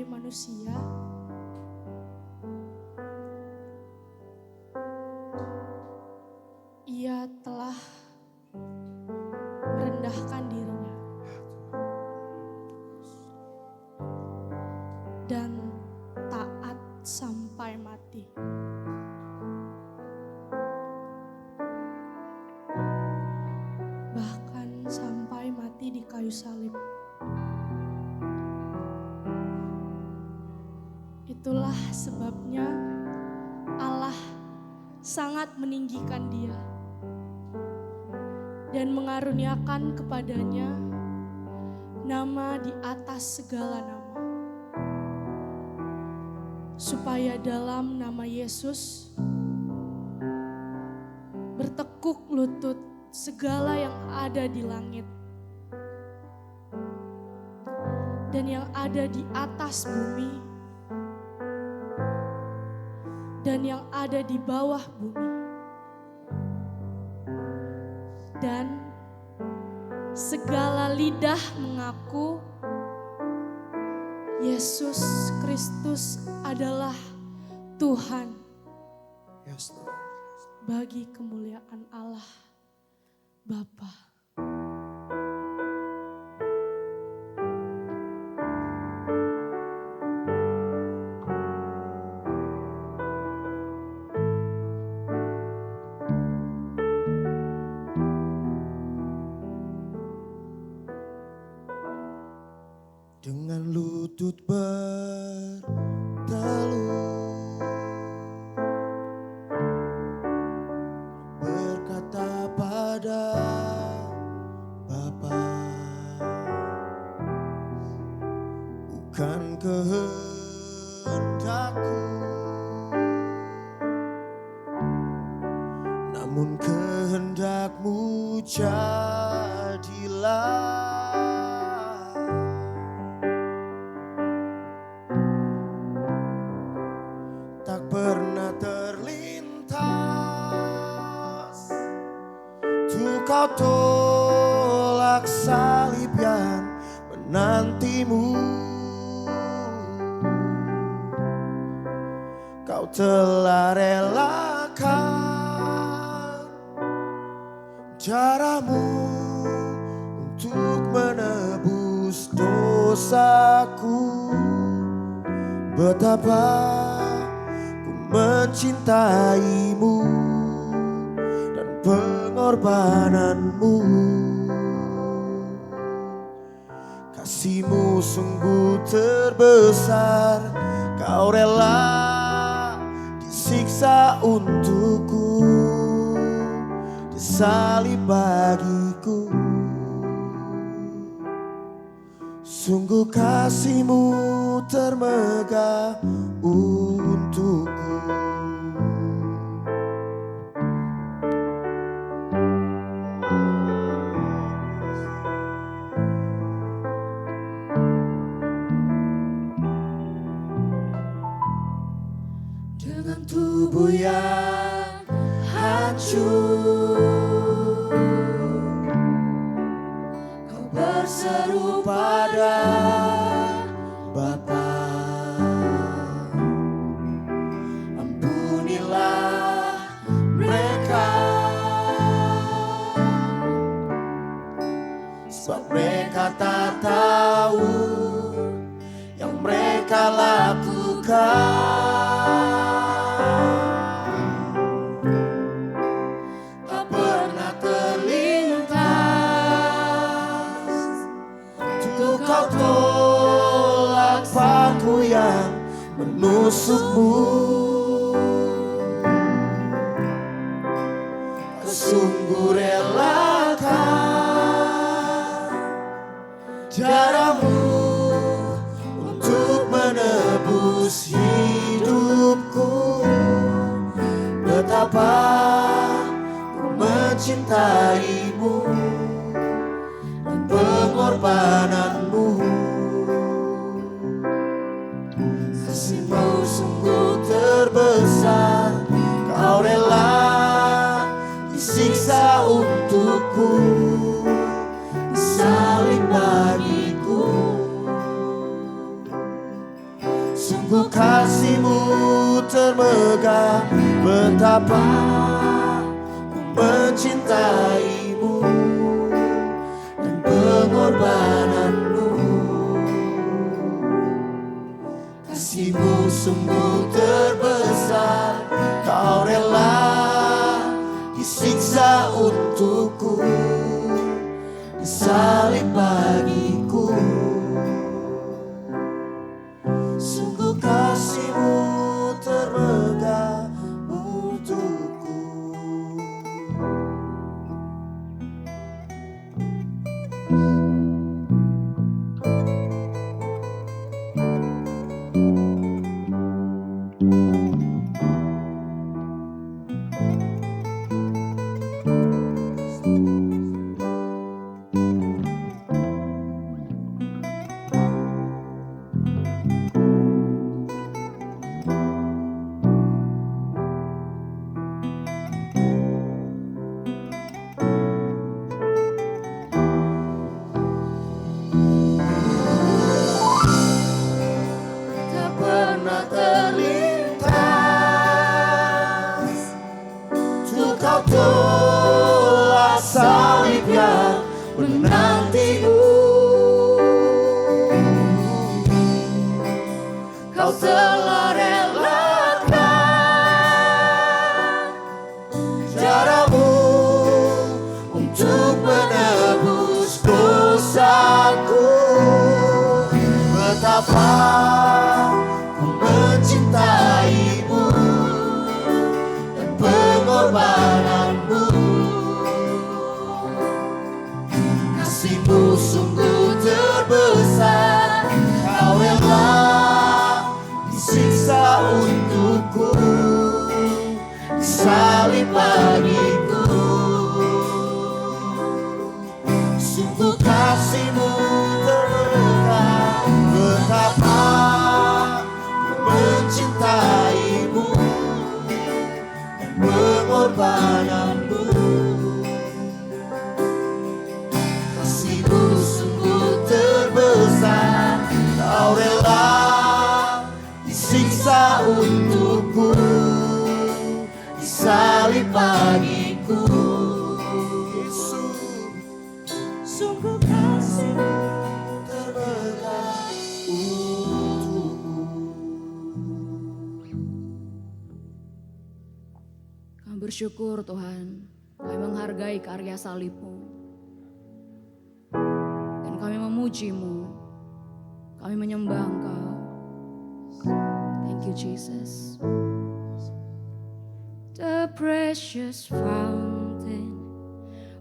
sebagai manusia, Ia telah merendahkan dirinya dan taat sampai mati. Bahkan sampai mati di kayu salib. Itulah sebabnya Allah sangat meninggikan Dia dan mengaruniakan kepadanya nama di atas segala nama, supaya dalam nama Yesus bertekuk lutut segala yang ada di langit dan yang ada di atas bumi dan yang ada di bawah bumi, dan segala lidah mengaku Yesus Kristus adalah Tuhan, Yes, Lord. bagi kemuliaan Allah Bapa. Dengan lutut berteluh berkata pada Bapa, bukan kehendakku, namun kehendak-Mu jadilah. Tak pernah terlintas tuh Kau tolak salib yang menantimu. Kau telah relakan darah-Mu untuk menebus dosaku. Betapa ku mencintai-Mu dan pengorbanan-Mu. Kasih-Mu sungguh terbesar, Kau rela disiksa untukku, disalib bagiku. Sungguh kasih-Mu termegah untukku. Dengan tubuh yang hancur, Kau berseru pada Bapa, ampunilah mereka, sebab mereka tak tahu yang mereka lakukan. Tak pernah terlintas tuh Kau tolak paku yang menusuk-Mu. Kau sungguh relakan darah-Mu untuk menebus hidupku. Betapa ku mencintai-Mu dan pengorbanan-Mu. Kasih-Mu sungguh terbesar, Kau rela disiksa untukku, disalib bagiku. termegang betapa ku mencintaimu dan pengorbananmu. Kasihmu sungguh terbesar, kau rela disiksa untukku, disalib bagiku. Sungguh kasihmu termegang untukku. Itulah salib yang menantimu. Kau telah relakan darahmu untuk menebus dosaku. Betapa ku mencintaimu dan pengorbananmu. Kasihmu sungguh terbesar, kau rela disiksa untukku, disalib bagiku. Sungguh kasihmu termegang betapa ku mencintaimu dan pengorbananmu. Kasihmu sungguh terbesar, kau rela disiksa untukku, disalib bagiku. Yesus, sungguh kasihmu termegang untukku. Kami bersyukur Tuhan, kami menghargai karya salib-Mu. Dan kami memuji-Mu, kami menyembah Engkau. Thank you Jesus. The precious fountain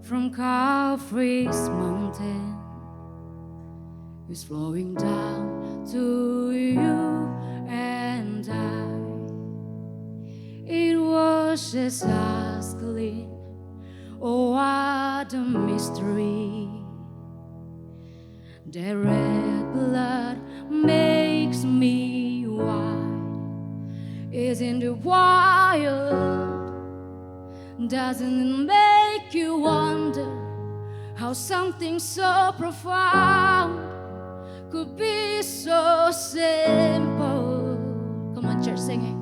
from Calvary's mountain is flowing down to you and I. It washes us clean. Oh, what a mystery. The red blood makes me white. Isn't it wild? Doesn't it make you wonder how something so profound could be so simple? Come on, church, sing it.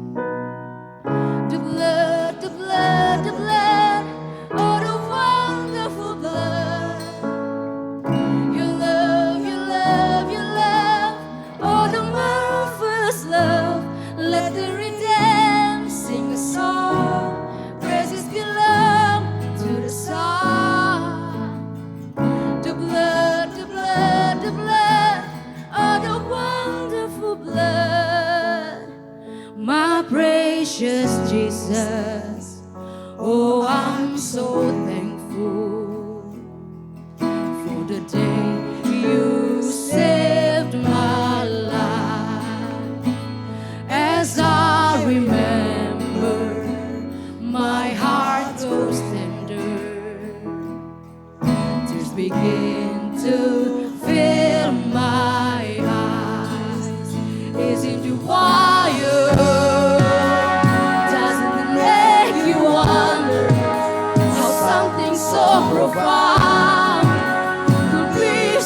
The blood, the blood, the blood, oh, the wonderful blood. Your love, your love, your love, oh, the marvelous love. Let the redeemed sing a song. Praises belong to the Son. The blood, the blood, the blood, oh, the wonderful blood. My precious Jesus, oh, I'm so thankful for the day you saved my life. As I remember, my heart goes tender. Tears begin to fill my eyes. Isn't it wild? Doesn't it make you wonder how something so profound could be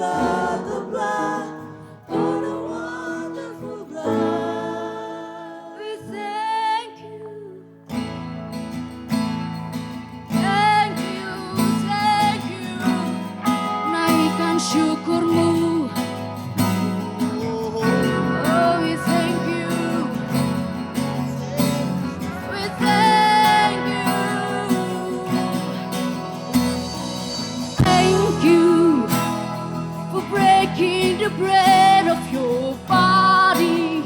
blood, the blood, oh, the wonderful blood. We thank you. Thank you, thank you. Naikkan syukurmu. Oh, we thank you. We thank you. Thank you for breaking the bread of your body,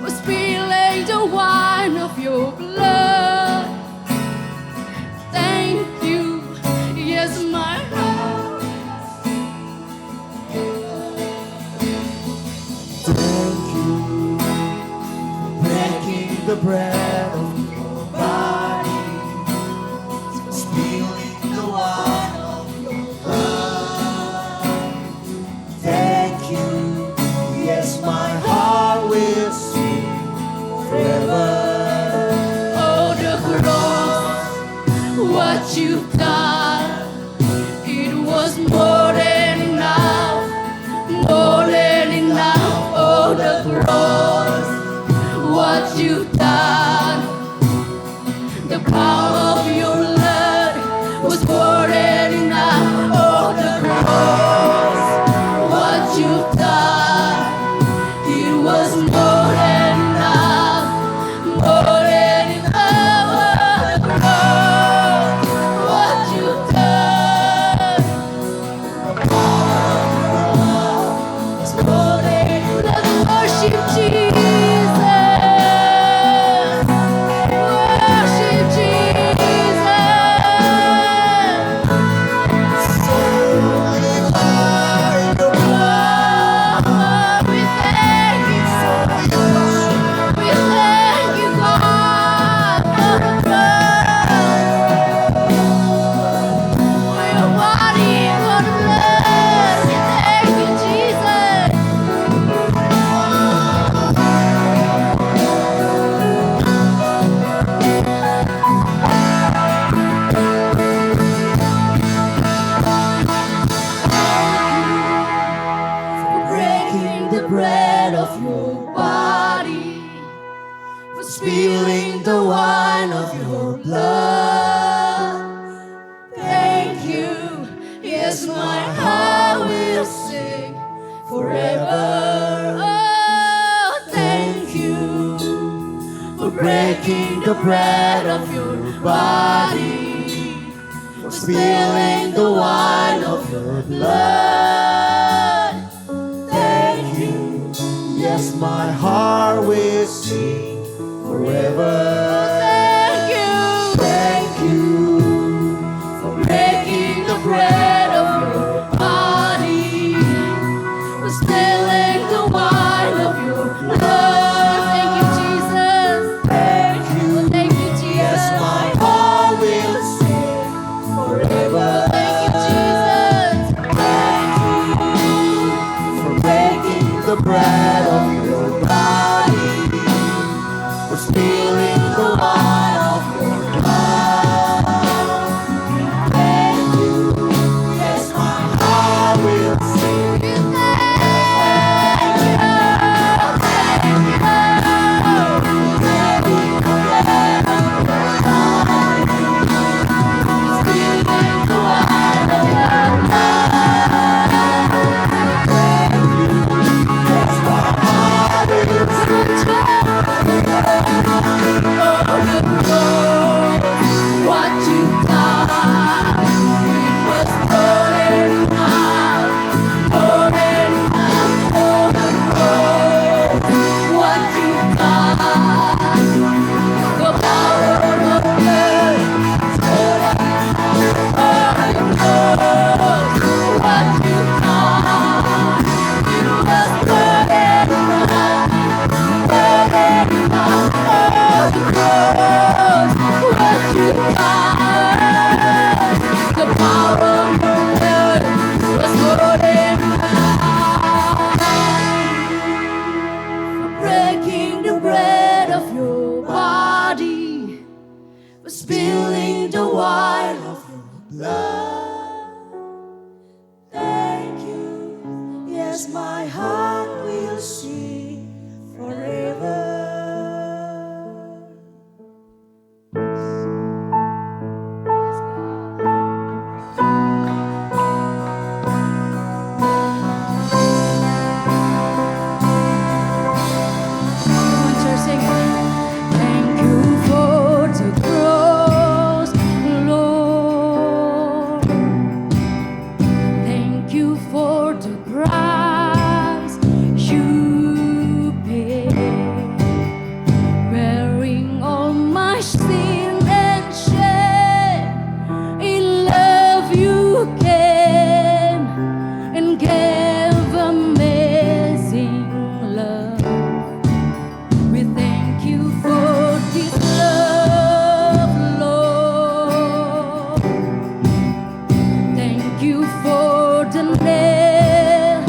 for spilling the wine of your blood. Thank you, yes, my heart. Thank you for breaking the bread of your body, for spilling the wine of your blood. Thank you, yes, my heart will sing forever. Oh, the cross, what you've done, it was more than enough, more than enough. Oh, the cross, what you've done, the power of your blood was more than enough. Oh, the cross, what you've done, it was more than enough, more than enough. Oh, the cross, what you've done, it's more than enough. Let's worship Jesus. Worship Jesus. We thank you. We thank you, God, for the blood. For your body, for the blood. We thank you, Jesus. For breaking the bread of your body, for spilling the wine of your blood. Thank you, yes, my heart will sing forever. Oh, thank you for breaking the bread of your body, for spilling the wine of your blood. Thank you, yes, my heart will sing forever. Thank you. Thank you for Breaking the bread of your body, for spilling the wine of your blood. Thank you, Jesus. Thank you, Thank you, Jesus. yes, my heart will sing forever. Thank you, Jesus. Thank you for breaking the bread of your body, for spilling the Yes, my heart will sing forever. Come on, church, sing it. Thank you for the cross, Lord. Thank you for the price you paid, bearing all my sin and shame. In love you came and gave amazing love. We thank you for this love, Lord. Thank you for the nail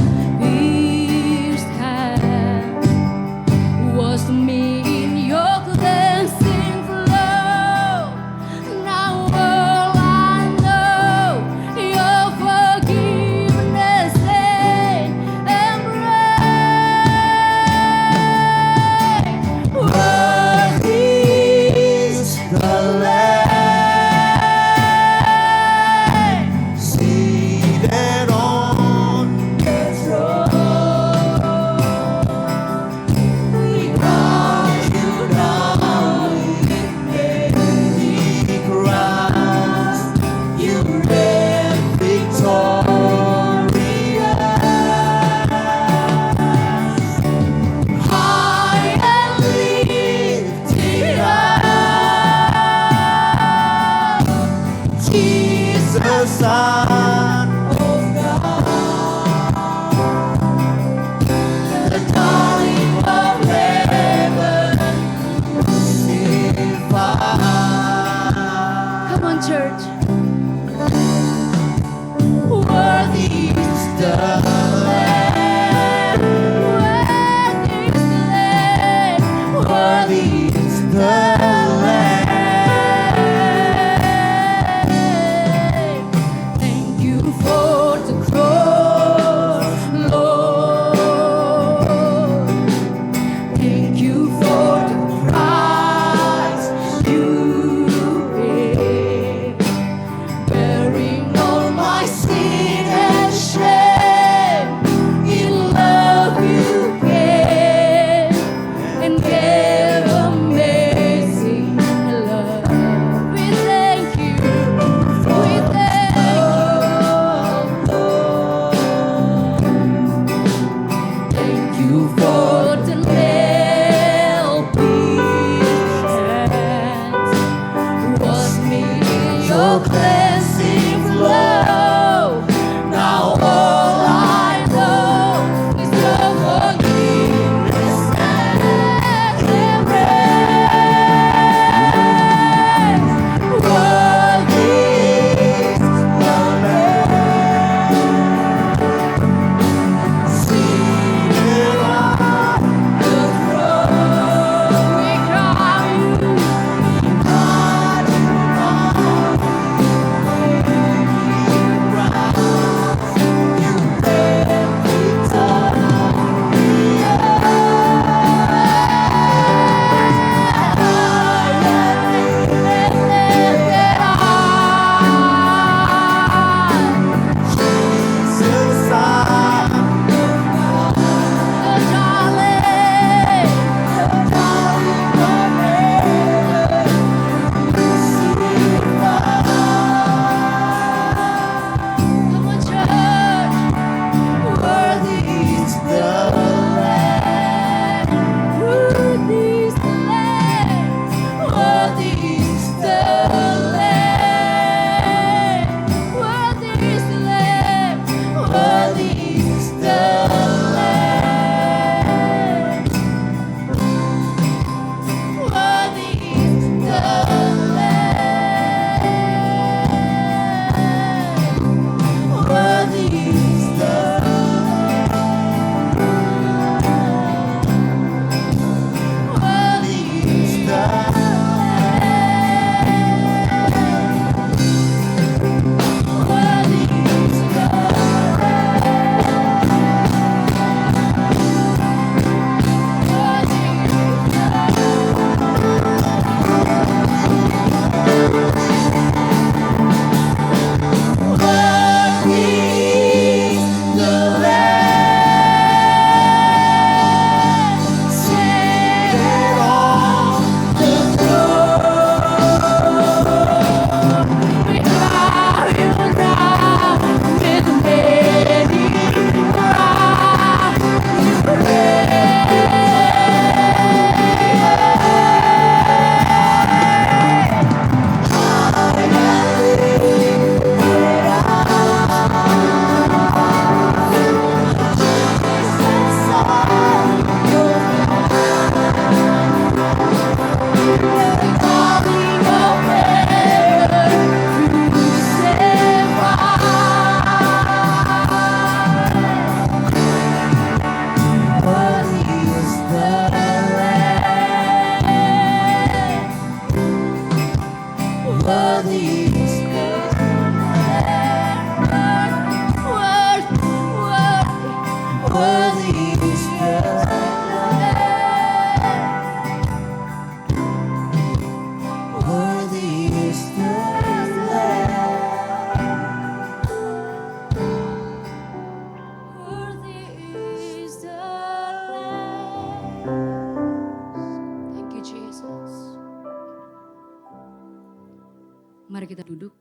Mari kita duduk.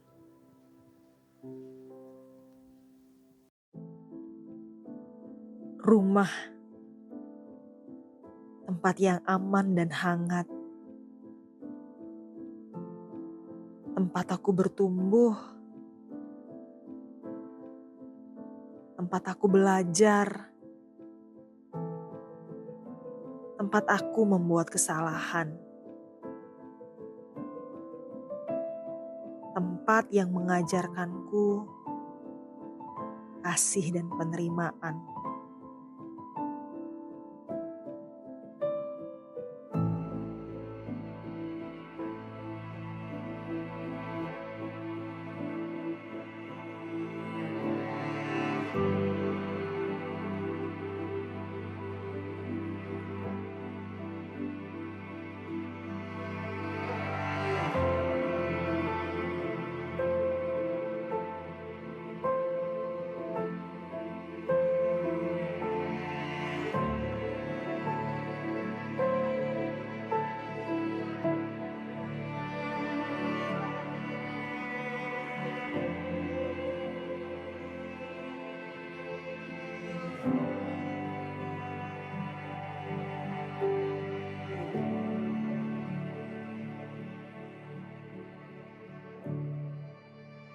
Rumah, tempat yang aman dan hangat. Tempat aku bertumbuh, tempat aku belajar, tempat aku membuat kesalahan. Tempat yang mengajarkanku kasih dan penerimaan.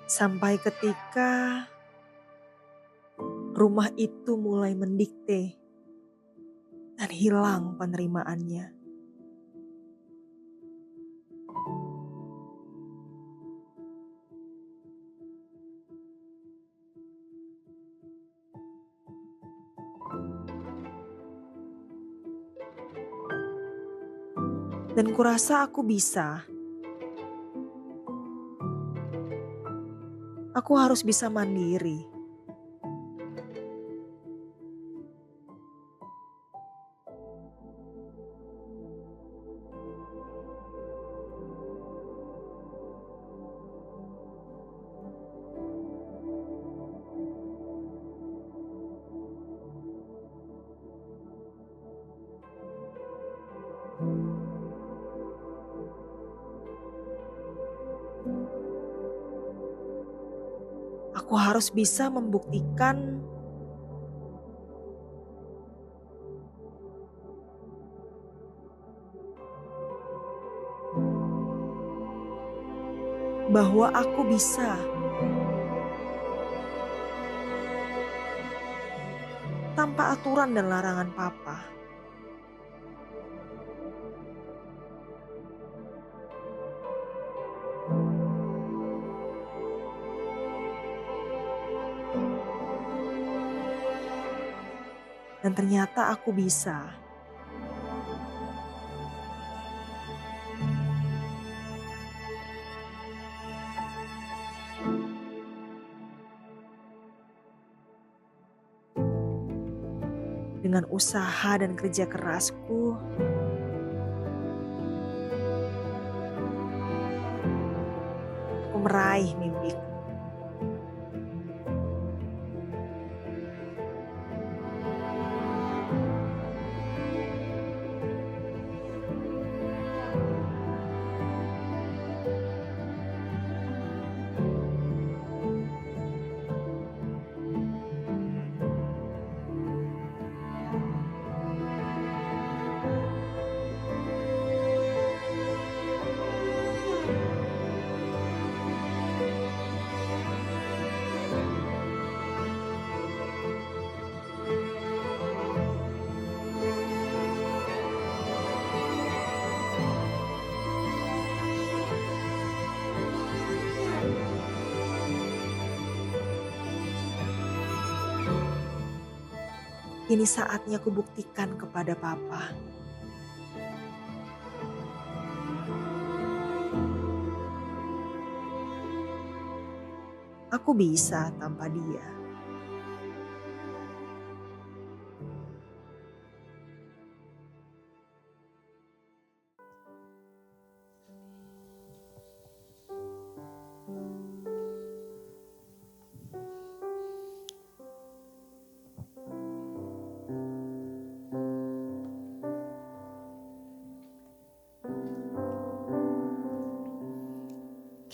Sampai ketika rumah itu mulai mendikte dan hilang penerimaannya. Dan kurasa aku bisa. Aku harus bisa mandiri. Aku harus bisa membuktikan bahwa aku bisa tanpa aturan dan larangan papa. Dan ternyata aku bisa. Dengan usaha dan kerja kerasku, aku meraih mimpiku. Ini saatnya aku buktikan kepada papa. Aku bisa tanpa dia.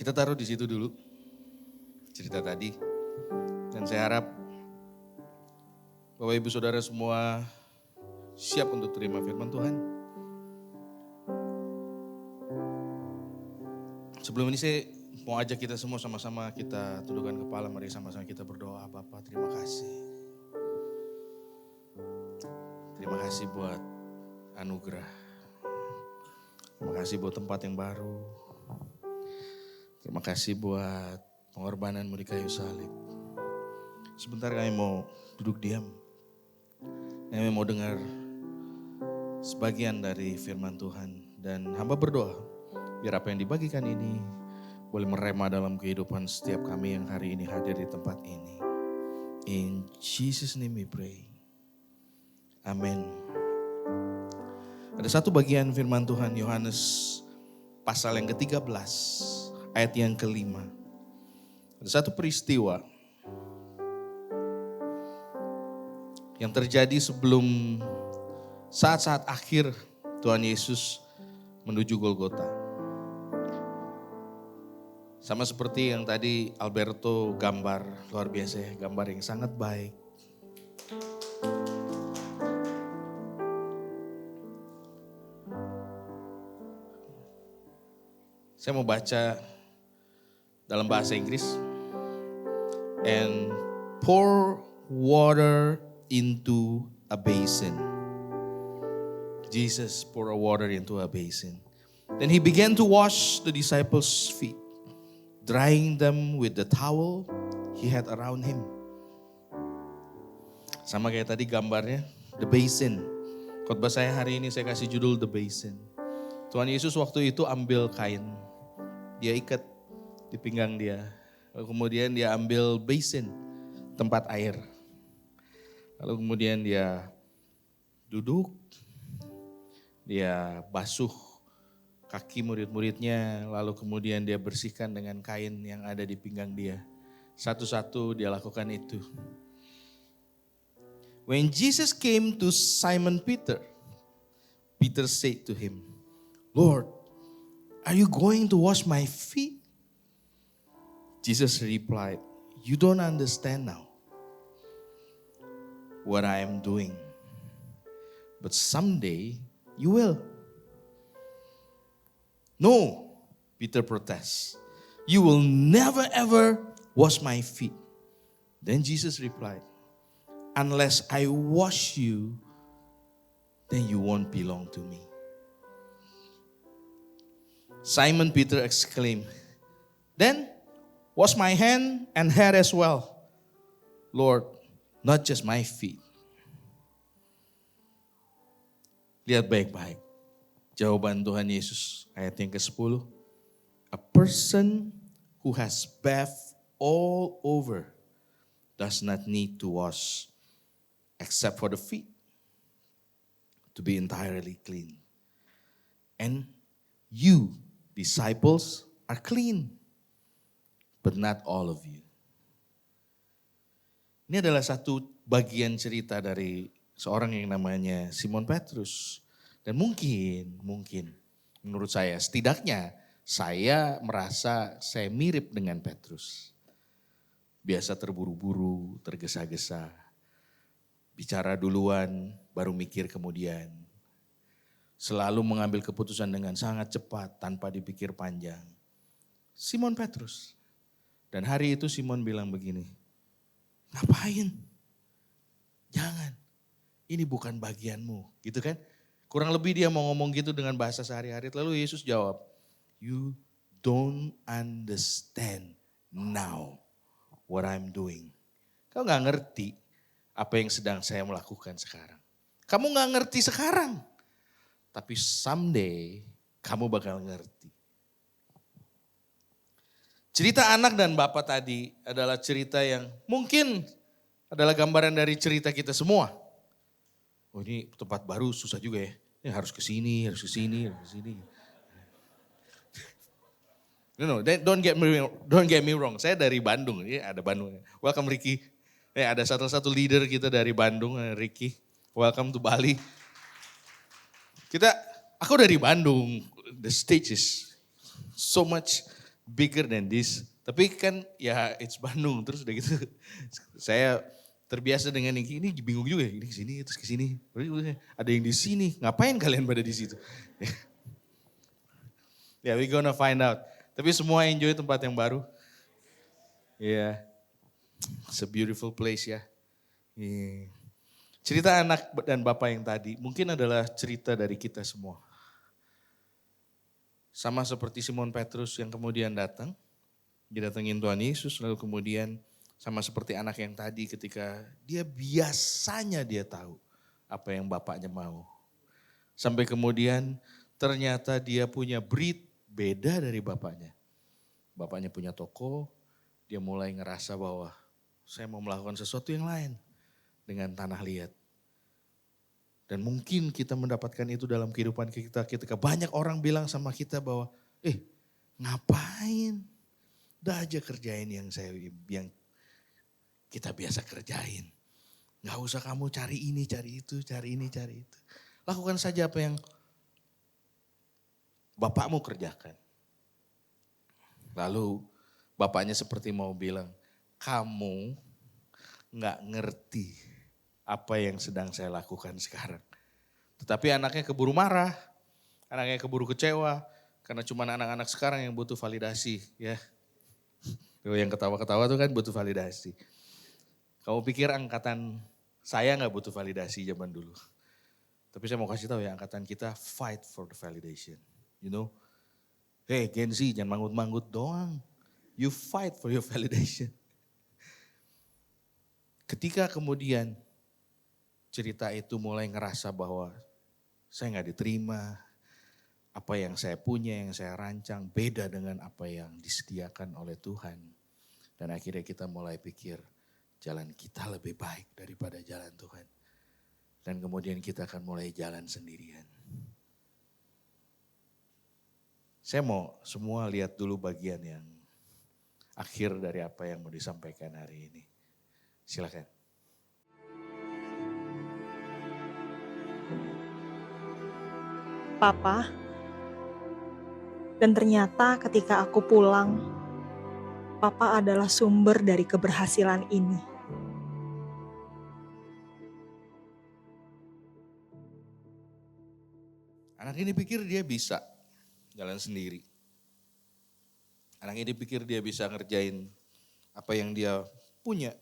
Kita taruh di situ dulu cerita tadi. Dan saya harap Bapak Ibu Saudara semua siap untuk terima firman Tuhan. Sebelum ini saya mau ajak kita semua sama-sama kita tundukkan kepala, mari sama-sama kita berdoa. Bapa, terima kasih. Terima kasih buat anugerah. Terima kasih buat tempat yang baru. Terima kasih buat pengorbananmu di kayu salib. Sebentar kami mau duduk diam. Kami mau dengar sebagian dari firman Tuhan. Dan hamba berdoa, biar apa yang dibagikan ini boleh merema dalam kehidupan setiap kami yang hari ini hadir di tempat ini. In Jesus' name we pray. Amin. Ada satu bagian firman Tuhan Yohanes pasal yang ke-13 ayat yang ke-5. Ada satu peristiwa yang terjadi sebelum saat-saat akhir Tuhan Yesus menuju Golgota. Sama seperti yang tadi Alberto gambar, luar biasa ya, gambar yang sangat baik. Saya mau baca dalam bahasa Inggris. And pour water into a basin. Jesus poured water into a basin. Then he began to wash the disciples' feet, drying them with the towel he had around him. Sama kayak tadi gambarnya, the basin. Khotbah saya hari ini saya kasih judul The Basin. Tuhan Yesus waktu itu ambil kain, dia ikat di pinggang dia. Lalu kemudian dia ambil basin, tempat air. Lalu kemudian dia duduk, dia basuh kaki murid-muridnya. Lalu kemudian dia bersihkan dengan kain yang ada di pinggang dia. Satu-satu dia lakukan itu. When Jesus came to Simon Peter, Peter said to him, Lord, are you going to wash my feet? Jesus replied, you don't understand now what I am doing, but someday you will. No, Peter protests, you will never ever wash my feet. Then Jesus replied, unless I wash you, then you won't belong to me. Simon Peter exclaimed, then wash my hand and head as well. Lord, not just my feet. Lihat baik-baik. Jawaban Tuhan Yesus ayat yang ke-10. A person who has bathed all over does not need to wash except for the feet to be entirely clean. And you, disciples, are clean, but not all of you. Ini adalah satu bagian cerita dari seorang yang namanya Simon Petrus. Dan mungkin menurut saya, setidaknya saya merasa saya mirip dengan Petrus. Biasa terburu-buru, tergesa-gesa. Bicara duluan, baru mikir kemudian. Selalu mengambil keputusan dengan sangat cepat tanpa dipikir panjang. Simon Petrus. Dan hari itu Simon bilang begini, ngapain? Jangan, ini bukan bagianmu, gitu kan? Kurang lebih dia mau ngomong gitu dengan bahasa sehari-hari. Lalu Yesus jawab, you don't understand now what I'm doing. Kau gak ngerti apa yang sedang saya melakukan sekarang. Kamu gak ngerti sekarang, tapi someday kamu bakal ngerti. Cerita anak dan bapak tadi adalah cerita yang mungkin adalah gambaran dari cerita kita semua. Oh ini tempat baru susah juga ya. Ini harus ke sini, harus ke sini, harus ke sini. No, don't get me wrong. Saya dari Bandung, ini ada Bandung. Welcome Ricky. Ada satu leader kita dari Bandung, Ricky. Welcome to Bali. Aku dari Bandung. The stage is so much bigger than this. Tapi kan ya it's Bandung, terus udah gitu saya terbiasa dengan yang ini bingung juga, ini ke sini terus ke sini. Ada yang di sini, ngapain kalian pada di situ? Ya, we gonna find out. Tapi semua enjoy tempat yang baru. Ya, it's a beautiful place ya. Yeah. Cerita anak dan bapak yang tadi mungkin adalah cerita dari kita semua. Sama seperti Simon Petrus yang kemudian datang, didatengin Tuhan Yesus, lalu kemudian sama seperti anak yang tadi ketika dia biasanya dia tahu apa yang bapaknya mau. Sampai kemudian ternyata dia punya breed beda dari bapaknya. Bapaknya punya toko, dia mulai ngerasa bahwa saya mau melakukan sesuatu yang lain dengan tanah liat. Dan mungkin kita mendapatkan itu dalam kehidupan kita ketika banyak orang bilang sama kita bahwa, ngapain? Udah aja kerjain yang kita biasa kerjain. Gak usah kamu cari ini, cari itu, cari ini, cari itu. Lakukan saja apa yang bapakmu kerjakan. Lalu bapaknya seperti mau bilang, kamu gak ngerti apa yang sedang saya lakukan sekarang. Tetapi anaknya keburu marah, anaknya keburu kecewa, karena cuma anak-anak sekarang yang butuh validasi. Ya, yang ketawa-ketawa tuh kan butuh validasi. Kamu pikir angkatan saya gak butuh validasi zaman dulu. Tapi saya mau kasih tahu ya, angkatan kita fight for the validation. You know, hey Gen Z jangan manggut-manggut doang. You fight for your validation. Ketika kemudian cerita itu mulai ngerasa bahwa saya gak diterima, apa yang saya punya, yang saya rancang beda dengan apa yang disediakan oleh Tuhan. Dan akhirnya kita mulai pikir jalan kita lebih baik daripada jalan Tuhan. Dan kemudian kita akan mulai jalan sendirian. Saya mau semua lihat dulu bagian yang akhir dari apa yang mau disampaikan hari ini. Silakan. Papa, dan ternyata ketika aku pulang, Papa adalah sumber dari keberhasilan ini. Anak ini pikir dia bisa jalan sendiri. Anak ini pikir dia bisa ngerjain apa yang dia punya,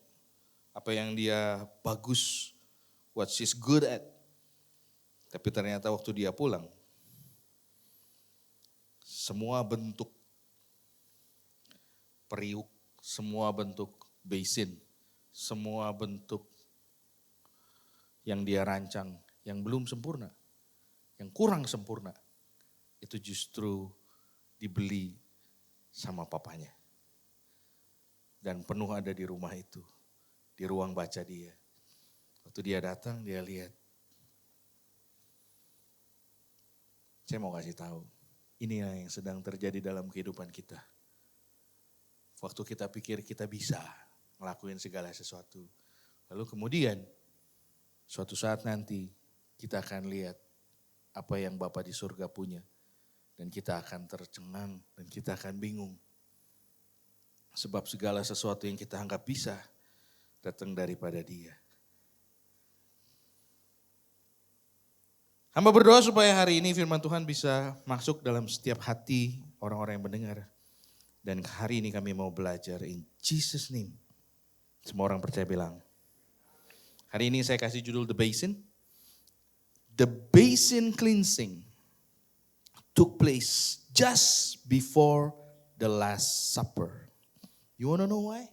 apa yang dia bagus, what she's good at. Tapi ternyata waktu dia pulang, semua bentuk periuk, semua bentuk basin, semua bentuk yang dia rancang, yang belum sempurna, yang kurang sempurna, itu justru dibeli sama papanya. Dan penuh ada di rumah itu, di ruang baca dia. Waktu dia datang, dia lihat. Saya mau kasih tahu, inilah yang sedang terjadi dalam kehidupan kita. Waktu kita pikir kita bisa ngelakuin segala sesuatu. Lalu kemudian suatu saat nanti kita akan lihat apa yang Bapa di surga punya. Dan kita akan tercengang dan kita akan bingung. Sebab segala sesuatu yang kita anggap bisa datang daripada Dia. Hamba berdoa supaya hari ini firman Tuhan bisa masuk dalam setiap hati orang-orang yang mendengar. Dan hari ini kami mau belajar in Jesus name. Semua orang percaya bilang. Hari ini saya kasih judul The Basin. The basin cleansing took place just before the Last Supper. You wanna know why?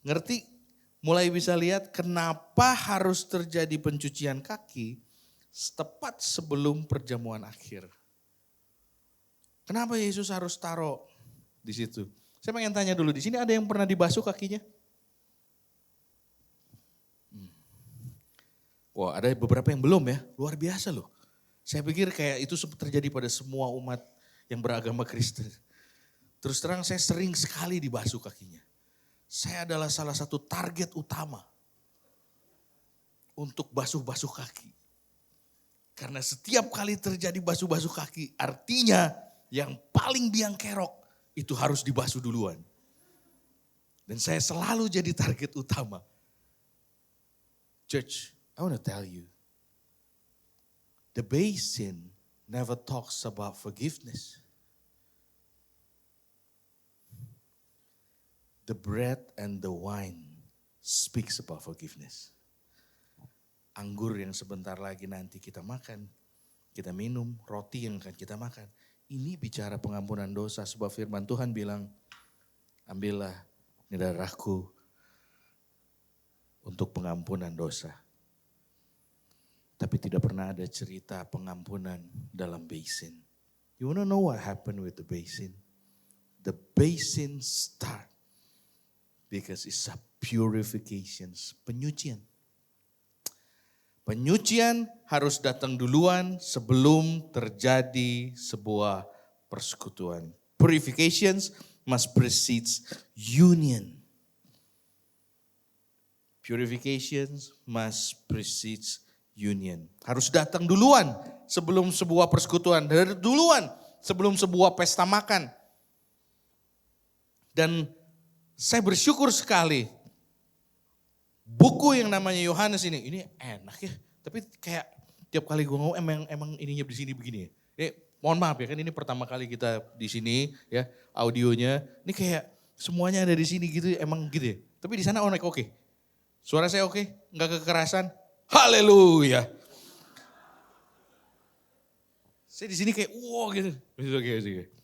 Ngerti? Mulai bisa lihat kenapa harus terjadi pencucian kaki tepat sebelum perjamuan akhir. Kenapa Yesus harus taruh di situ? Saya pengen tanya dulu, di sini ada yang pernah dibasuh kakinya? Wah, ada beberapa yang belum ya, luar biasa loh. Saya pikir kayak itu terjadi pada semua umat yang beragama Kristen. Terus terang saya sering sekali dibasuh kakinya. Saya adalah salah satu target utama untuk basuh-basuh kaki. Karena setiap kali terjadi basuh-basuh kaki, artinya yang paling biang kerok itu harus dibasuh duluan. Dan saya selalu jadi target utama. Church, I want to tell you, the basin never talks about forgiveness. The bread and the wine speaks about forgiveness. Anggur yang sebentar lagi nanti kita makan, kita minum, roti yang akan kita makan. Ini bicara pengampunan dosa, sebab firman Tuhan bilang, ambillah ini darahku untuk pengampunan dosa. Tapi tidak pernah ada cerita pengampunan dalam basin. You wanna know what happened with the basin? The basin start because it's a purification, penyucian. Penyucian harus datang duluan sebelum terjadi sebuah persekutuan. Purifications must precedes union. Purifications must precedes union. Harus datang duluan sebelum sebuah persekutuan. Duluan sebelum sebuah pesta makan. Dan saya bersyukur sekali. Buku yang namanya Yohanes ini enak ya. Tapi kayak tiap kali gue ngomong emang ininya di sini begini. Mohon maaf ya, kan ini pertama kali kita di sini ya, audionya. Ini kayak semuanya ada di sini gitu, emang gitu ya. Tapi di sana oke. Suara saya oke, nggak kekerasan. Haleluya. Saya di sini kayak wow gitu. Oke.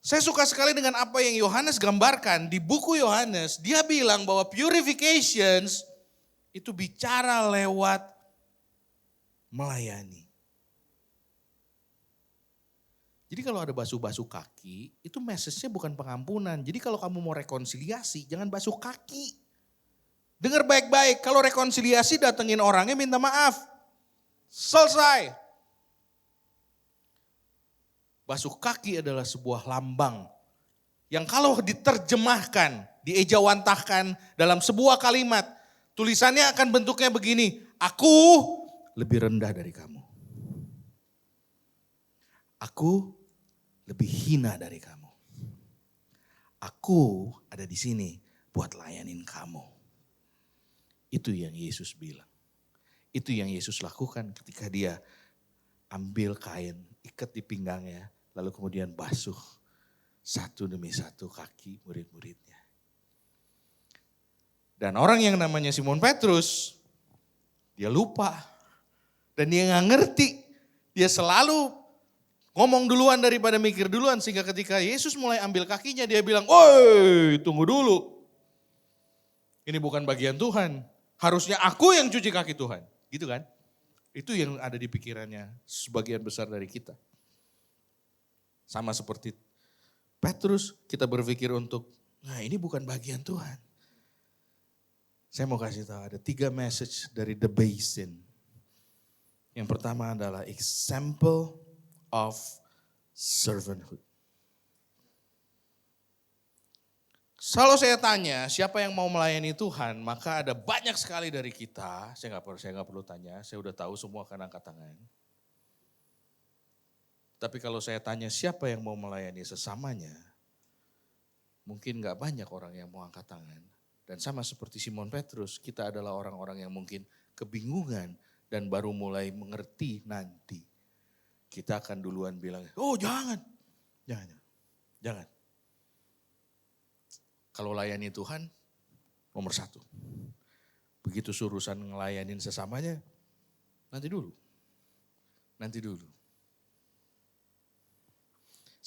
Saya suka sekali dengan apa yang Yohanes gambarkan. Di buku Yohanes, dia bilang bahwa purifications itu bicara lewat melayani. Jadi kalau ada basuh-basuh kaki, itu message-nya bukan pengampunan. Jadi kalau kamu mau rekonsiliasi, jangan basuh kaki. Dengar baik-baik, kalau rekonsiliasi datengin orangnya minta maaf. Selesai. Basuh kaki adalah sebuah lambang yang kalau diterjemahkan, diejawantahkan dalam sebuah kalimat, tulisannya akan bentuknya begini, aku lebih rendah dari kamu. Aku lebih hina dari kamu. Aku ada di sini buat layanin kamu. Itu yang Yesus bilang. Itu yang Yesus lakukan ketika dia ambil kain, ikat di pinggangnya, lalu kemudian basuh satu demi satu kaki murid-muridnya. Dan orang yang namanya Simon Petrus, dia lupa. Dan dia gak ngerti. Dia selalu ngomong duluan daripada mikir duluan. Sehingga ketika Yesus mulai ambil kakinya, dia bilang, "Woi, tunggu dulu. Ini bukan bagian Tuhan. Harusnya aku yang cuci kaki Tuhan." Gitu kan? Itu yang ada di pikirannya sebagian besar dari kita. Sama seperti Petrus, kita berpikir untuk, nah ini bukan bagian Tuhan. Saya mau kasih tahu ada 3 message dari The Basin. Yang pertama adalah example of servanthood. Kalau saya tanya siapa yang mau melayani Tuhan, maka ada banyak sekali dari kita, saya nggak perlu tanya, saya udah tahu semua akan angkat tangan. Tapi kalau saya tanya siapa yang mau melayani sesamanya, mungkin gak banyak orang yang mau angkat tangan. Dan sama seperti Simon Petrus, kita adalah orang-orang yang mungkin kebingungan dan baru mulai mengerti nanti. Kita akan duluan bilang, oh jangan. Kalau layani Tuhan, nomor 1. Begitu urusan ngelayanin sesamanya, nanti dulu.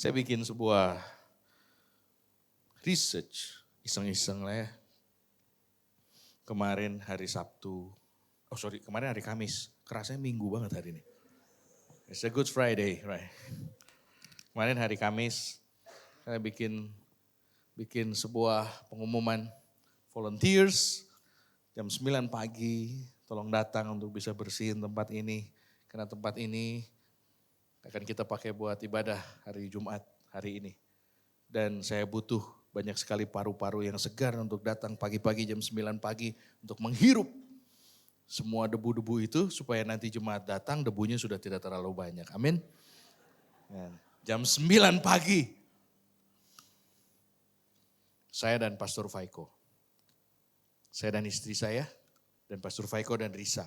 Saya bikin sebuah research, iseng-iseng lah ya. Kemarin hari Kamis. Kerasanya Minggu banget hari ini. It's a good Friday, right? Kemarin hari Kamis, saya bikin sebuah pengumuman volunteers jam 9 pagi, tolong datang untuk bisa bersihin tempat ini. Karena tempat ini akan kita pakai buat ibadah hari Jumat hari ini. Dan saya butuh banyak sekali paru-paru yang segar untuk datang pagi-pagi jam 9 pagi untuk menghirup semua debu-debu itu supaya nanti Jumat datang debunya sudah tidak terlalu banyak. Amin. Jam 9 pagi Saya dan Pastor Faiko. Saya dan istri saya, dan Pastor Faiko dan Risa.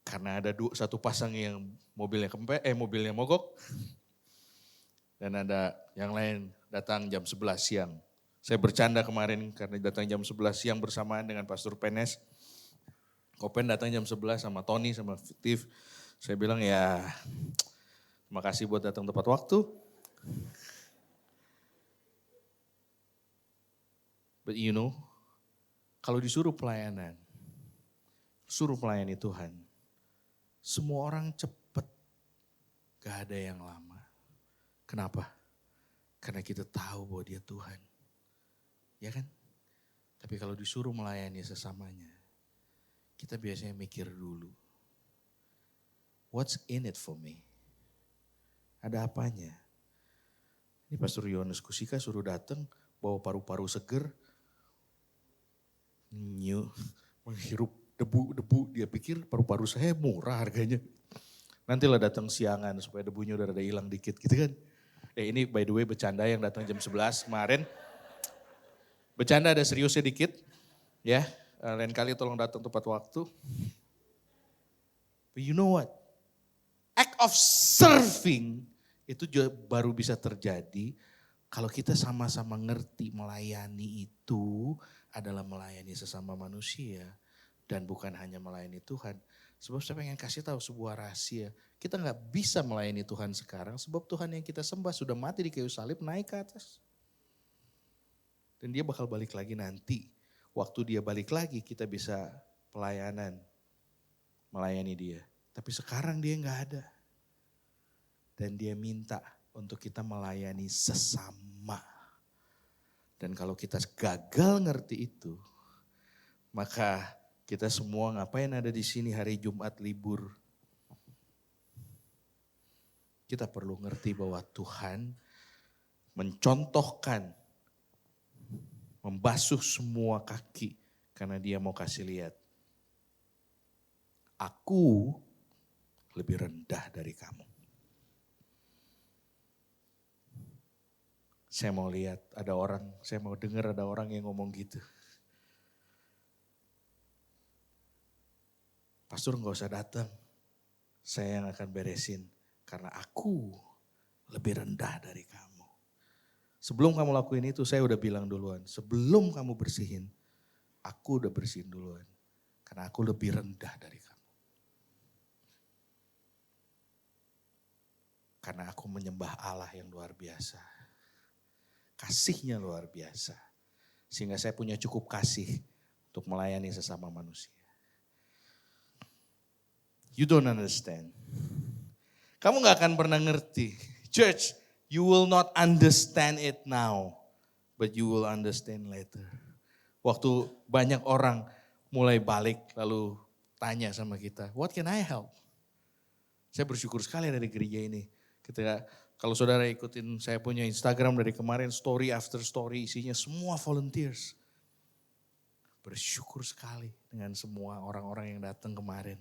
Karena ada satu pasang yang mobilnya mogok. Dan ada yang lain datang jam 11 siang. Saya bercanda kemarin karena datang jam 11 siang bersamaan dengan Pastor Penes. Kopen datang jam 11 sama Tony sama Steve. Saya bilang ya terima kasih buat datang tepat waktu. But you know, kalau disuruh pelayanan, suruh melayani Tuhan, semua orang cepat, gak ada yang lama. Kenapa? Karena kita tahu bahwa dia Tuhan. Ya kan? Tapi kalau disuruh melayani sesamanya, kita biasanya mikir dulu. What's in it for me? Ada apanya? Ini Pastor Yohanes Kusika suruh datang, bawa paru-paru seger, menghirup debu-debu, dia pikir paru-paru saya murah harganya. Nantilah datang siangan supaya debunya udah ada hilang dikit gitu kan. Ini by the way bercanda yang datang jam 11 kemarin. Bercanda ada seriusnya dikit. Ya, lain kali tolong datang tepat waktu. But you know what? Act of serving itu baru bisa terjadi kalau kita sama-sama ngerti melayani itu adalah melayani sesama manusia dan bukan hanya melayani Tuhan. Sebab saya pengen kasih tahu sebuah rahasia. Kita gak bisa melayani Tuhan sekarang sebab Tuhan yang kita sembah sudah mati di kayu salib naik ke atas. Dan dia bakal balik lagi nanti. Waktu dia balik lagi kita bisa pelayanan, melayani dia. Tapi sekarang dia gak ada. Dan dia minta untuk kita melayani sesama. Dan kalau kita gagal ngerti itu, maka kita semua ngapain ada di sini hari Jumat libur. Kita perlu ngerti bahwa Tuhan mencontohkan, membasuh semua kaki karena dia mau kasih lihat. Aku lebih rendah dari kamu. Saya mau lihat ada orang, saya mau dengar ada orang yang ngomong gitu. Pastor gak usah datang, saya yang akan beresin karena aku lebih rendah dari kamu. Sebelum kamu lakuin itu saya udah bilang duluan, sebelum kamu bersihin, aku udah bersihin duluan. Karena aku lebih rendah dari kamu. Karena aku menyembah Allah yang luar biasa. Kasihnya luar biasa. Sehingga saya punya cukup kasih untuk melayani sesama manusia. You don't understand. Kamu gak akan pernah ngerti. Church, you will not understand it now. But you will understand later. Waktu banyak orang mulai balik lalu tanya sama kita, what can I help? Saya bersyukur sekali dari gereja ini. Ketika kalau saudara ikutin saya punya Instagram dari kemarin, story after story isinya semua volunteers. Bersyukur sekali dengan semua orang-orang yang datang kemarin.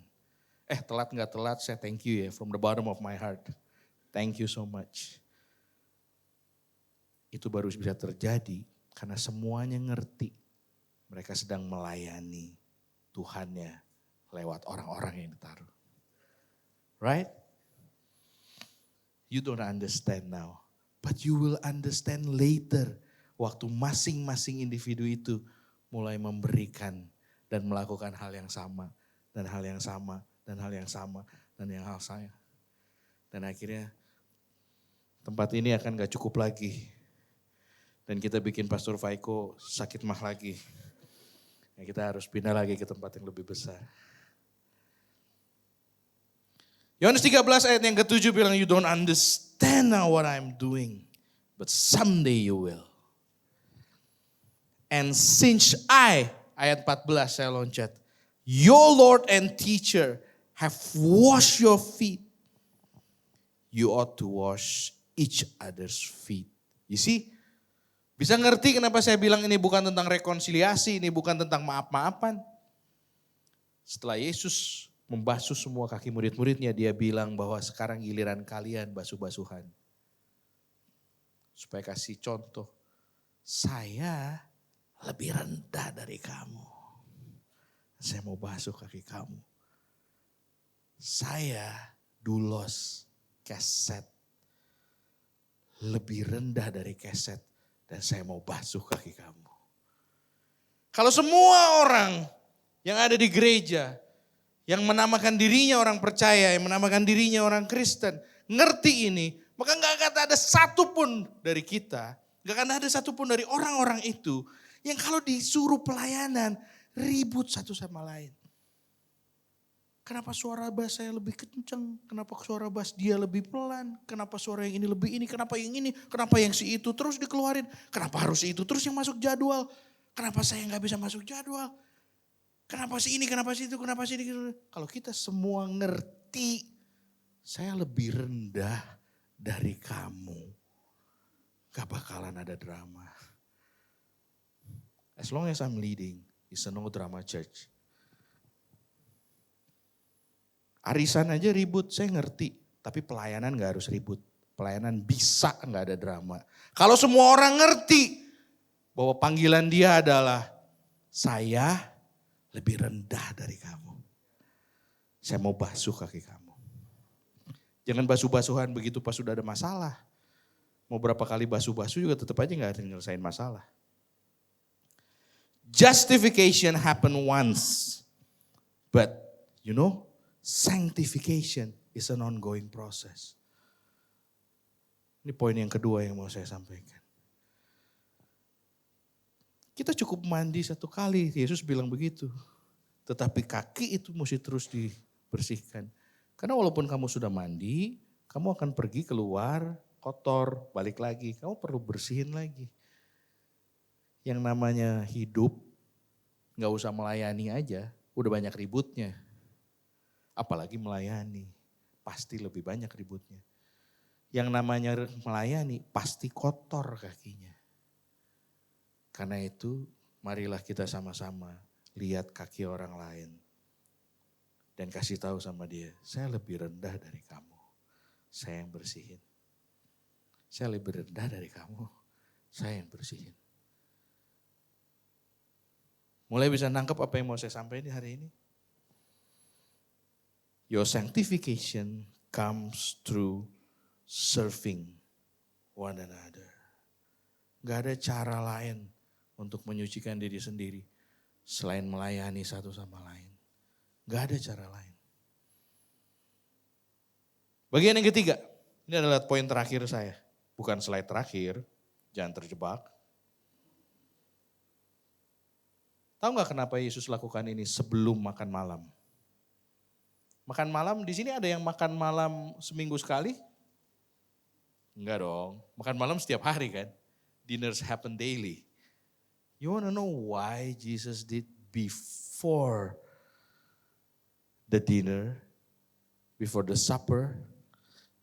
Telat gak telat, saya thank you ya from the bottom of my heart. Thank you so much. Itu baru bisa terjadi karena semuanya ngerti. Mereka sedang melayani Tuhannya lewat orang-orang yang ditaruh. Right? You don't understand now. But you will understand later. Waktu masing-masing individu itu mulai memberikan dan melakukan hal yang sama. Dan hal yang sama. Dan hal yang sama, dan yang hal saya. Dan akhirnya tempat ini akan gak cukup lagi. Dan kita bikin Pastor Faiko sakit mah lagi. Ya, kita harus pindah lagi ke tempat yang lebih besar. Yohanes 13 ayat yang ke-7 bilang, you don't understand now what I'm doing, but someday you will. And since ayat 14 saya loncat, your Lord and teacher have washed your feet, you ought to wash each other's feet. You see? Bisa ngerti kenapa saya bilang ini bukan tentang rekonsiliasi, ini bukan tentang maaf-maafan. Setelah Yesus membasuh semua kaki murid-muridnya, dia bilang bahwa sekarang giliran kalian basuh-basuhan. Supaya kasih contoh, saya lebih rendah dari kamu. Saya mau basuh kaki kamu. Saya dulos keset. Lebih rendah dari keset. Dan saya mau basuh kaki kamu. Kalau semua orang yang ada di gereja, yang menamakan dirinya orang percaya, yang menamakan dirinya orang Kristen, ngerti ini, maka gak akan ada satupun dari kita, gak akan ada satupun dari orang-orang itu, yang kalau disuruh pelayanan, ribut satu sama lain. Kenapa suara bass saya lebih kencang? Kenapa suara bass dia lebih pelan? Kenapa suara yang ini lebih ini? Kenapa yang ini? Kenapa yang si itu terus dikeluarin? Kenapa harus si itu terus yang masuk jadwal? Kenapa saya gak bisa masuk jadwal? Kenapa si ini? Kenapa si itu? Kenapa si ini? Kalau kita semua ngerti, saya lebih rendah dari kamu. Gak bakalan ada drama. As long as I'm leading, it's a no drama church. Arisan aja ribut, saya ngerti. Tapi pelayanan gak harus ribut. Pelayanan bisa gak ada drama. Kalau semua orang ngerti bahwa panggilan dia adalah saya lebih rendah dari kamu. Saya mau basuh kaki kamu. Jangan basuh-basuhan begitu pas sudah ada masalah. Mau berapa kali basuh-basuh juga tetap aja gak ada yang nyelesain masalah. Justification happen once. But you know, sanctification is an ongoing process. Ini poin yang kedua yang mau saya sampaikan. Kita cukup mandi satu kali, Yesus bilang begitu. Tetapi kaki itu mesti terus dibersihkan. Karena walaupun kamu sudah mandi, kamu akan pergi keluar, kotor, balik lagi. Kamu perlu bersihin lagi. Yang namanya hidup, gak usah melayani aja, udah banyak ributnya. Apalagi melayani, pasti lebih banyak ributnya. Yang namanya melayani, pasti kotor kakinya. Karena itu, marilah kita sama-sama lihat kaki orang lain. Dan kasih tahu sama dia, saya lebih rendah dari kamu. Saya yang bersihin. Saya lebih rendah dari kamu, saya yang bersihin. Mulai bisa nangkep apa yang mau saya sampaikan hari ini? Your sanctification comes through serving one another. Gak ada cara lain untuk menyucikan diri sendiri selain melayani satu sama lain. Gak ada cara lain. Bagian yang ketiga, ini adalah poin terakhir saya. Bukan slide terakhir, jangan terjebak. Tahu gak kenapa Yesus lakukan ini sebelum makan malam? Makan malam, di sini ada yang makan malam seminggu sekali? Enggak dong, makan malam setiap hari kan. Dinners happen daily. You wanna know why Jesus did before the dinner, before the supper?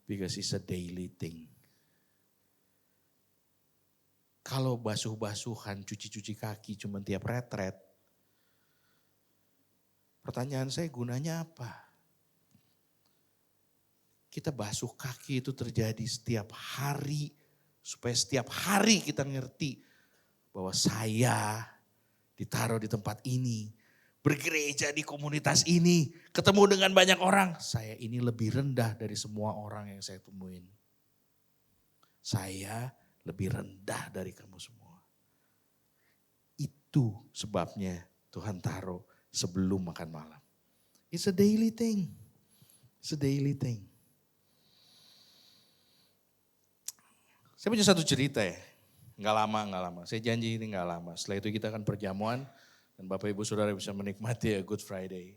Because it's a daily thing. Kalau basuh-basuhan, cuci-cuci kaki cuma tiap retret, pertanyaan saya gunanya apa? Kita basuh kaki itu terjadi setiap hari, supaya setiap hari kita ngerti bahwa saya ditaruh di tempat ini, bergereja di komunitas ini, ketemu dengan banyak orang. Saya ini lebih rendah dari semua orang yang saya temuin. Saya lebih rendah dari kamu semua. Itu sebabnya Tuhan taruh sebelum makan malam. It's a daily thing. It's a daily thing. Saya punya satu cerita ya, nggak lama. Saya janji ini nggak lama. Setelah itu kita akan perjamuan dan Bapak Ibu Saudara bisa menikmati ya Good Friday.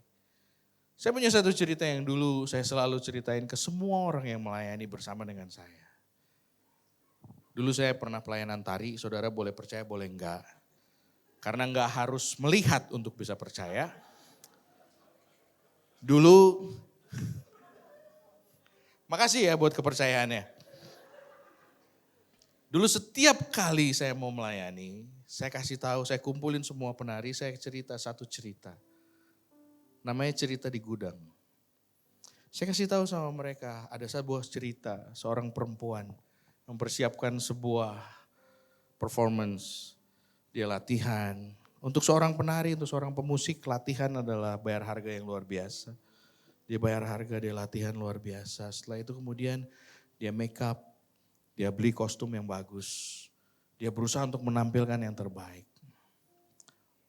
Saya punya satu cerita yang dulu saya selalu ceritain ke semua orang yang melayani bersama dengan saya. Dulu saya pernah pelayanan tari, saudara boleh percaya boleh enggak. Karena enggak harus melihat untuk bisa percaya. Dulu, makasih ya buat kepercayaannya. Dulu setiap kali saya mau melayani, saya kasih tahu, saya kumpulin semua penari, saya cerita satu cerita. Namanya cerita di gudang. Saya kasih tahu sama mereka, ada sebuah cerita, seorang perempuan mempersiapkan sebuah performance, dia latihan. Untuk seorang penari, untuk seorang pemusik, latihan adalah bayar harga yang luar biasa. Dia bayar harga, dia latihan luar biasa. Setelah itu kemudian dia make up, dia beli kostum yang bagus. Dia berusaha untuk menampilkan yang terbaik.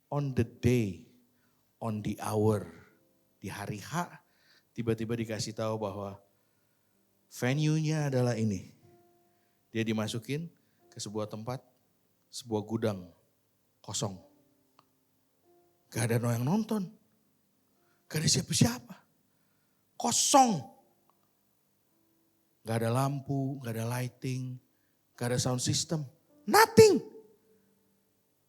On the day, on the hour, di hari H, tiba-tiba dikasih tahu bahwa venue-nya adalah ini. Dia dimasukin ke sebuah tempat, sebuah gudang kosong. Gak ada yang nonton, gak ada siapa-siapa, kosong. Gak ada lampu, gak ada lighting, gak ada sound system, nothing.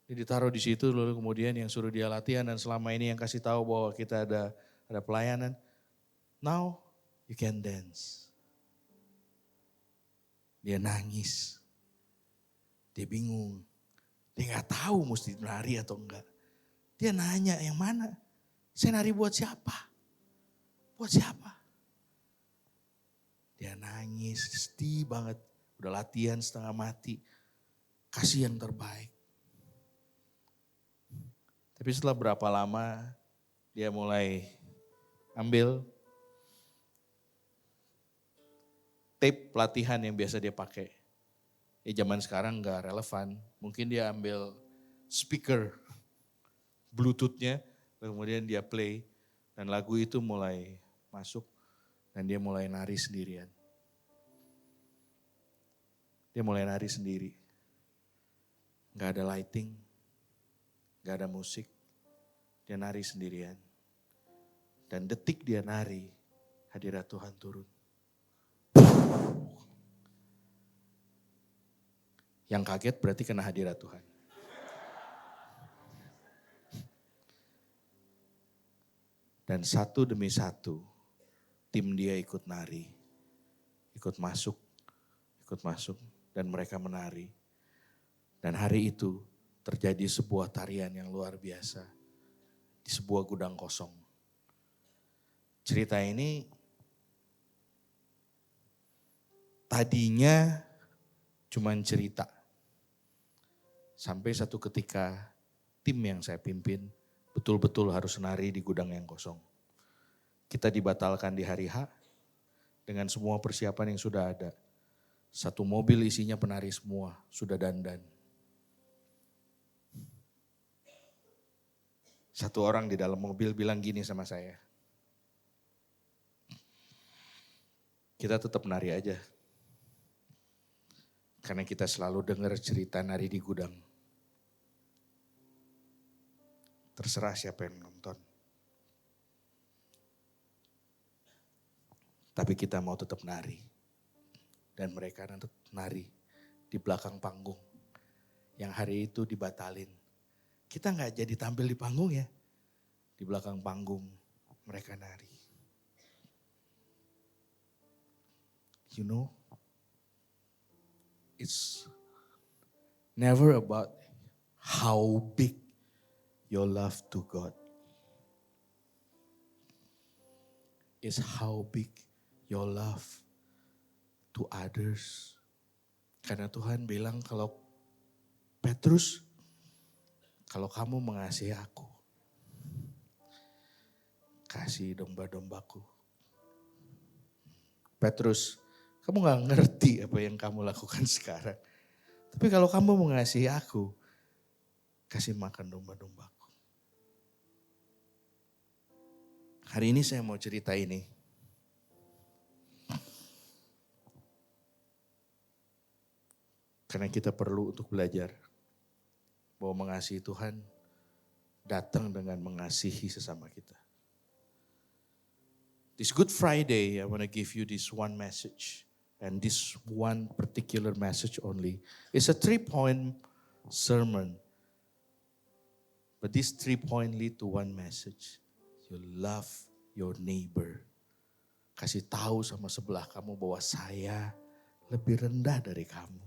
Dia ditaruh di situ lalu kemudian yang suruh dia latihan dan selama ini yang kasih tahu bahwa kita ada pelayanan. Now you can dance. Dia nangis, dia bingung, dia gak tahu mesti nari atau enggak. Dia nanya yang mana? Saya nari buat siapa? Buat siapa? Dia nangis, sedih banget. Udah latihan setengah mati. Kasih yang terbaik. Tapi setelah berapa lama dia mulai ambil tape latihan yang biasa dia pakai. Zaman sekarang gak relevan. Mungkin dia ambil speaker Bluetooth-nya, kemudian dia play dan lagu itu mulai masuk dan dia mulai nari sendirian. Dia mulai nari sendiri. Gak ada lighting, gak ada musik, dia nari sendirian. Dan detik dia nari, hadirat Tuhan turun. Yang kaget berarti kena hadirat Tuhan. Dan satu demi satu, tim dia ikut nari, ikut masuk, dan mereka menari. Dan hari itu terjadi sebuah tarian yang luar biasa di sebuah gudang kosong. Cerita ini tadinya cuman cerita. Sampai satu ketika tim yang saya pimpin betul-betul harus nari di gudang yang kosong. Kita dibatalkan di hari H dengan semua persiapan yang sudah ada. Satu mobil isinya penari semua, sudah dandan. Satu orang di dalam mobil bilang gini sama saya. Kita tetap nari aja. Karena kita selalu dengar cerita nari di gudang. Terserah siapa yang nonton. Tapi kita mau tetap nari. Dan mereka nari di belakang panggung. Yang hari itu dibatalin. Kita gak jadi tampil di panggung ya. Di belakang panggung mereka nari. You know, it's never about how big your love to God is how big your love to others. Karena Tuhan bilang kalau Petrus, kalau kamu mengasihi aku, kasih domba-dombaku. Petrus, kamu gak ngerti apa yang kamu lakukan sekarang. Tapi kalau kamu mengasihi aku, kasih makan domba-dombaku. Hari ini saya mau cerita ini. Karena kita perlu untuk belajar bahwa mengasihi Tuhan datang dengan mengasihi sesama kita. This Good Friday, I want to give you this one message. And this one particular message only. It's a 3-point sermon. But this 3-point lead to one message. You love your neighbor. Kasih tahu sama sebelah kamu bahwa saya lebih rendah dari kamu.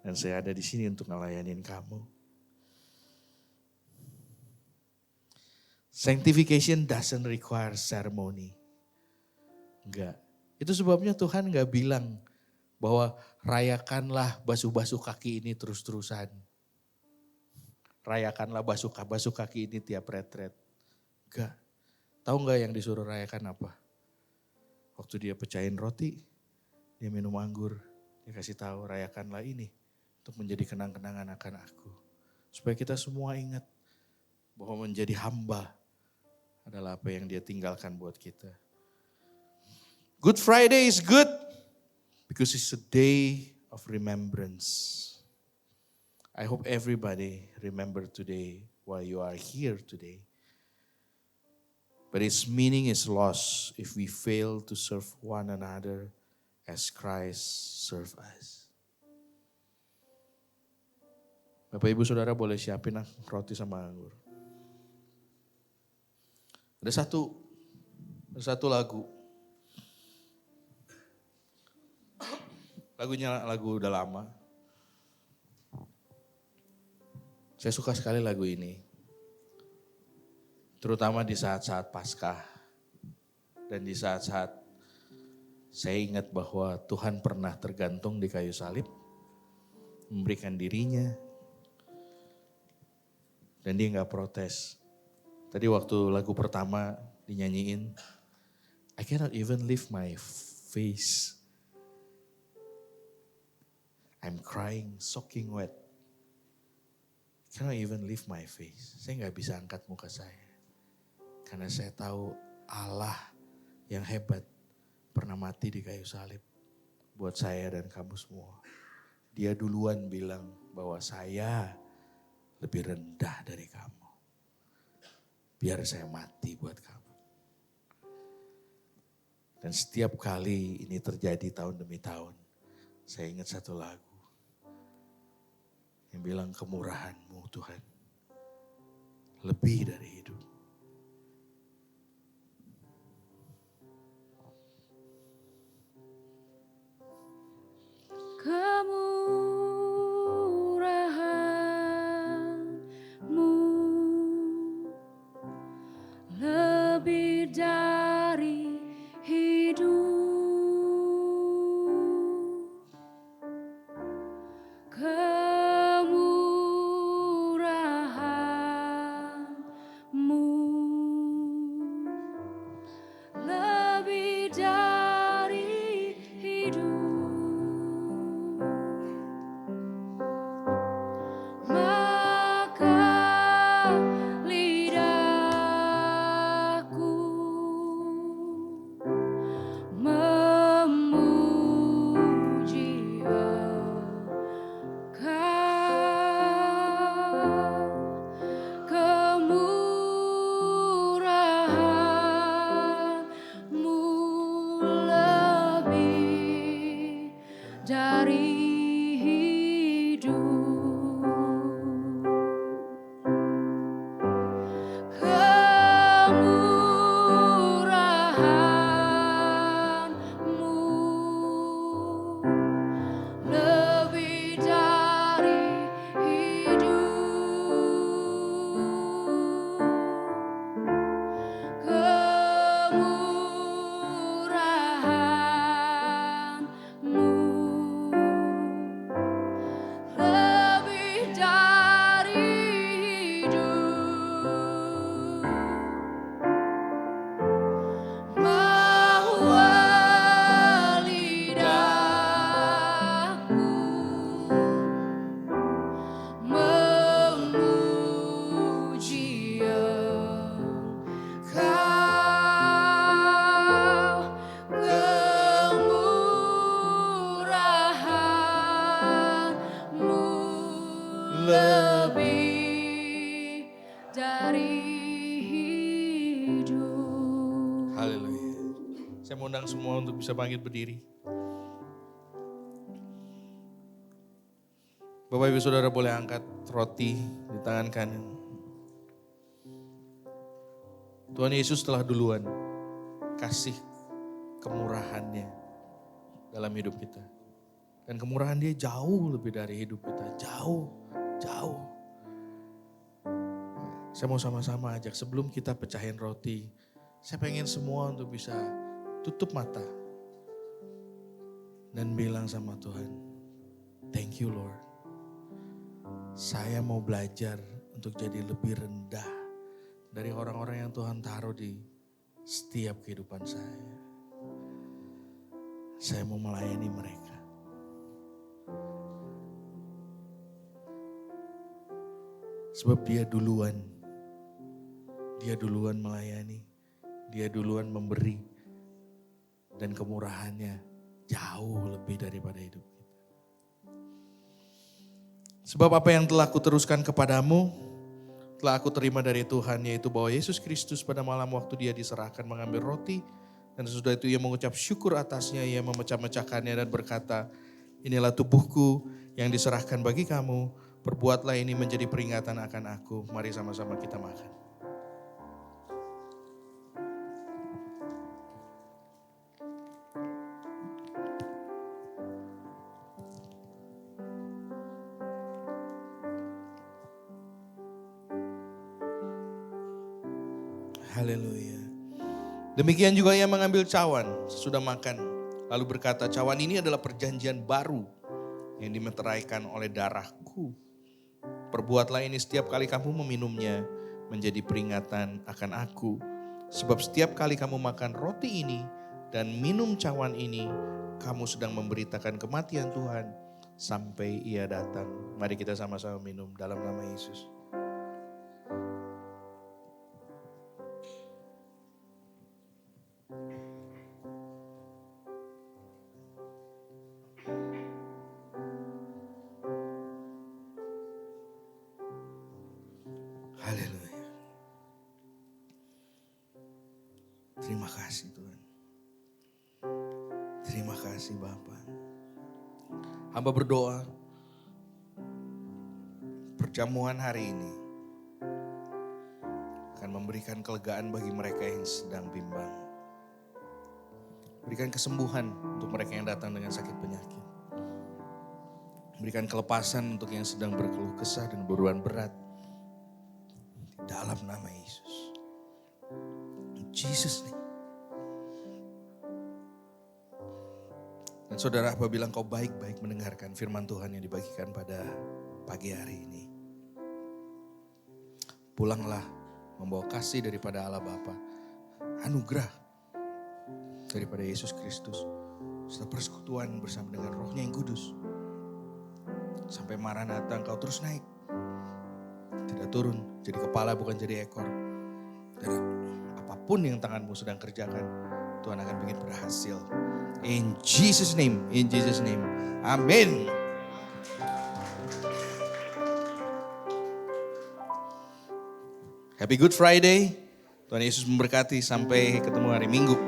Dan saya ada di sini untuk ngelayanin kamu. Sanctification doesn't require ceremony. Enggak. Itu sebabnya Tuhan enggak bilang bahwa rayakanlah basuh-basuh kaki ini terus-terusan. Rayakanlah basuh kaki ini tiap retret. Enggak. Tahu enggak yang disuruh rayakan apa? Waktu dia pecahin roti, dia minum anggur. Dia kasih tahu rayakanlah ini untuk menjadi kenang-kenangan akan aku. Supaya kita semua ingat bahwa menjadi hamba adalah apa yang dia tinggalkan buat kita. Good Friday is good because it's a day of remembrance. I hope everybody remember today why you are here today. But its meaning is lost if we fail to serve one another as Christ served us. Bapak Ibu Saudara boleh siapin roti sama anggur. Ada satu lagu. Lagunya lagu udah lama. Saya suka sekali lagu ini. Terutama di saat-saat Paskah. Dan di saat-saat saya ingat bahwa Tuhan pernah tergantung di kayu salib. Memberikan dirinya. Dan dia gak protes. Tadi waktu lagu pertama dinyanyiin. I cannot even lift my face. I'm crying, soaking wet. Cannot even lift my face. Saya gak bisa angkat muka saya. Karena saya tahu Allah yang hebat pernah mati di kayu salib. Buat saya dan kamu semua. Dia duluan bilang bahwa saya lebih rendah dari kamu. Biar saya mati buat kamu. Dan setiap kali ini terjadi tahun demi tahun. Saya ingat satu lagu. Yang bilang kemurahan-Mu Tuhan. Lebih dari hidup. Kemurahan-Mu lebih dari hidup. Kemurahan-Mu lebih dari hidup. Maka lidahku memuji Engkau. Kemurahan-Mu lebih dari hidup. Kemurahan-Mu lebih dari hidup. Kemurahan-Mu lebih dari hidup. Bahwa lidahku memuji Engkau. Kemurahan-Mu lebih dari hidup. Haleluya. Saya mau undang semua untuk bisa bangkit berdiri. Bapak Ibu Saudara boleh angkat roti di tangan kanan. Tuhan Yesus telah duluan kasih kemurahannya dalam hidup kita. Dan kemurahan dia jauh lebih dari hidup kita. Jauh. Saya mau sama-sama ajak sebelum kita pecahin roti. Saya pengen semua untuk bisa tutup mata. Dan bilang sama Tuhan, thank you Lord. Saya mau belajar untuk jadi lebih rendah dari orang-orang yang Tuhan taruh di setiap kehidupan saya. Saya mau melayani mereka. Sebab dia duluan melayani, dia duluan memberi. Dan kemurahannya jauh lebih daripada hidup kita. Sebab apa yang telah kuteruskan kepadamu, telah aku terima dari Tuhan, yaitu bahwa Yesus Kristus pada malam waktu dia diserahkan mengambil roti, dan sesudah itu ia mengucap syukur atasnya, ia memecah-mecahkannya dan berkata, inilah tubuhku yang diserahkan bagi kamu, perbuatlah ini menjadi peringatan akan aku. Mari sama-sama kita makan. Haleluya. Demikian juga ia mengambil cawan sesudah makan. Lalu berkata, cawan ini adalah perjanjian baru yang dimeteraikan oleh darahku. Perbuatlah ini setiap kali kamu meminumnya menjadi peringatan akan aku. Sebab setiap kali kamu makan roti ini dan minum cawan ini, kamu sedang memberitakan kematian Tuhan sampai ia datang. Mari kita sama-sama minum dalam nama Yesus. Haleluya. Terima kasih Tuhan. Terima kasih Bapa. Hamba berdoa perjamuan hari ini akan memberikan kelegaan bagi mereka yang sedang bimbang. Berikan kesembuhan untuk mereka yang datang dengan sakit penyakit. Berikan kelepasan untuk yang sedang berkeluh kesah dan beban berat. Dalam nama Yesus. In Jesus name. Dan saudara, apabila engkau baik-baik mendengarkan firman Tuhan yang dibagikan pada pagi hari ini, pulanglah membawa kasih daripada Allah Bapa, anugerah daripada Yesus Kristus, serta persekutuan bersama dengan Roh-Nya yang kudus. Sampai Maranatha engkau terus naik. Tidak turun, jadi kepala bukan jadi ekor. Dan apapun yang tanganmu sedang kerjakan, Tuhan akan bikin berhasil. In Jesus name, in Jesus name. Amin. Happy Good Friday. Tuhan Yesus memberkati, sampai ketemu hari Minggu.